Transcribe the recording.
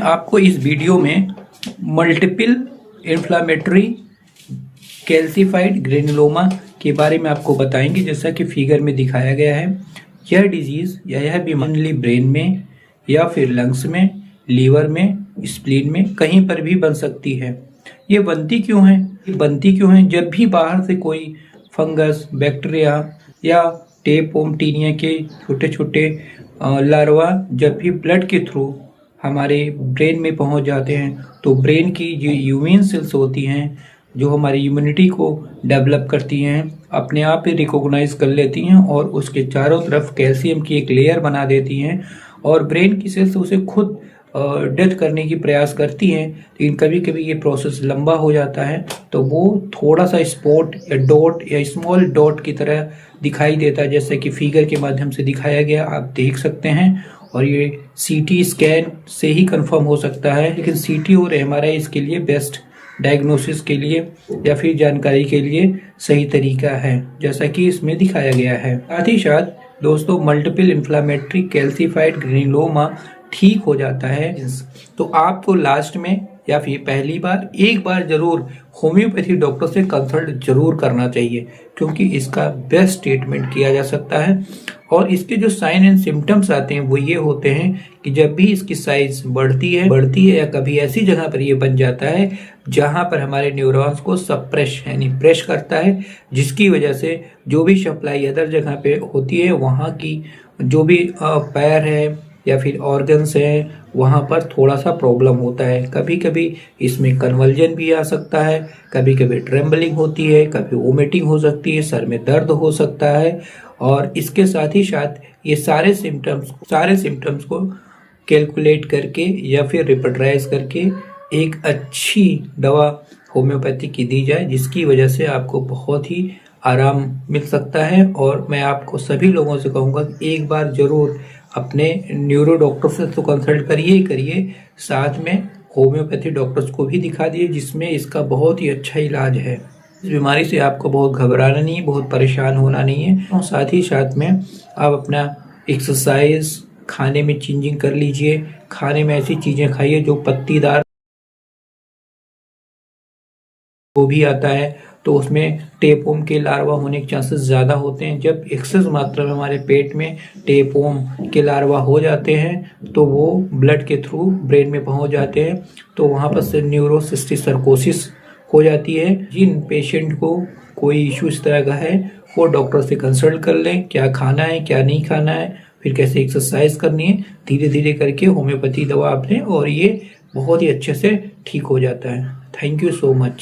आपको इस वीडियो में मल्टीपल इन्फ्लामेटरी कैल्सिफाइड ग्रेनुलोमा के बारे में आपको बताएंगे। जैसा कि फिगर में दिखाया गया है, यह डिजीज या यह बीमारी ब्रेन में या फिर लंग्स में, लीवर में, स्प्लीन में कहीं पर भी बन सकती है। ये बनती क्यों है? जब भी बाहर से कोई फंगस, बैक्टीरिया या टेपोमटीनिया के छोटे छोटे लार्वा जब भी ब्लड के थ्रू हमारे ब्रेन में पहुंच जाते हैं, तो ब्रेन की जो इम्यून सेल्स होती हैं, जो हमारी इम्यूनिटी को डेवलप करती हैं, अपने आप ही रिकॉग्नाइज कर लेती हैं और उसके चारों तरफ कैल्शियम की एक लेयर बना देती हैं और ब्रेन की सेल्स उसे खुद डेथ करने की प्रयास करती हैं। लेकिन कभी कभी ये प्रोसेस लंबा हो जाता है, तो वो थोड़ा सा स्पॉट या डॉट या स्मॉल डॉट की तरह दिखाई देता है, जैसे कि फिगर के माध्यम से दिखाया गया, आप देख सकते हैं। और ये सीटी स्कैन से ही कंफर्म हो सकता है, लेकिन सीटी और एमआरआई इसके लिए बेस्ट डायग्नोसिस के लिए या फिर जानकारी के लिए सही तरीका है, जैसा कि इसमें दिखाया गया है। साथ ही साथ दोस्तों, मल्टीपल इन्फ्लामेटरी कैल्सिफाइड ग्रेनुलोमा ठीक हो जाता है तो आपको लास्ट में या फिर पहली बार एक बार जरूर होम्योपैथी डॉक्टर से कंसल्ट जरूर करना चाहिए, क्योंकि इसका बेस्ट ट्रीटमेंट किया जा सकता है। और इसके जो साइन एंड सिम्टम्स आते हैं वो ये होते हैं कि जब भी इसकी साइज बढ़ती है या कभी ऐसी जगह पर ये बन जाता है जहां पर हमारे न्यूरॉन्स को सप्रेश यानी प्रेस करता है, जिसकी वजह से जो भी सप्लाई अदर जगह पे होती है, वहां की जो भी पैर है या फिर ऑर्गन्स हैं, वहाँ पर थोड़ा सा प्रॉब्लम होता है। कभी कभी इसमें कन्वल्जन भी आ सकता है, कभी कभी ट्रेम्बलिंग होती है, कभी वोमिटिंग हो सकती है, सर में दर्द हो सकता है। और इसके साथ ही साथ ये सारे सिम्टम्स को कैलकुलेट करके या फिर रिपीटराइज करके एक अच्छी दवा होम्योपैथी की दी जाए, जिसकी वजह से आपको बहुत ही आराम मिल सकता है। और मैं आपको सभी लोगों से कहूँगा कि एक बार जरूर अपने न्यूरो डॉक्टर से तो कंसल्ट करिए, साथ में होम्योपैथी डॉक्टर्स को भी दिखा दिए, जिसमें इसका बहुत ही अच्छा इलाज है। इस बीमारी से आपको बहुत घबराना नहीं है, बहुत परेशान होना नहीं है। और साथ ही साथ में आप अपना एक्सरसाइज, खाने में चेंजिंग कर लीजिए। खाने में ऐसी चीज़ें खाइए जो पत्तीदार वो भी आता है, तो उसमें टेपवोम के लार्वा होने के चांसेस ज़्यादा होते हैं। जब एक्सेस मात्रा में हमारे पेट में टेपवोम के लार्वा हो जाते हैं, तो वो ब्लड के थ्रू ब्रेन में पहुंच जाते हैं, तो वहाँ पर से न्यूरोसिस्टिक सर्कोसिस हो जाती है। जिन पेशेंट को कोई इशू इस तरह का है, वो डॉक्टर से कंसल्ट कर लें, क्या खाना है क्या नहीं खाना है, फिर कैसे एक्सरसाइज करनी है। धीरे धीरे करके होम्योपैथी दवा आप लें और ये बहुत ही अच्छे से ठीक हो जाता है। Thank you so much.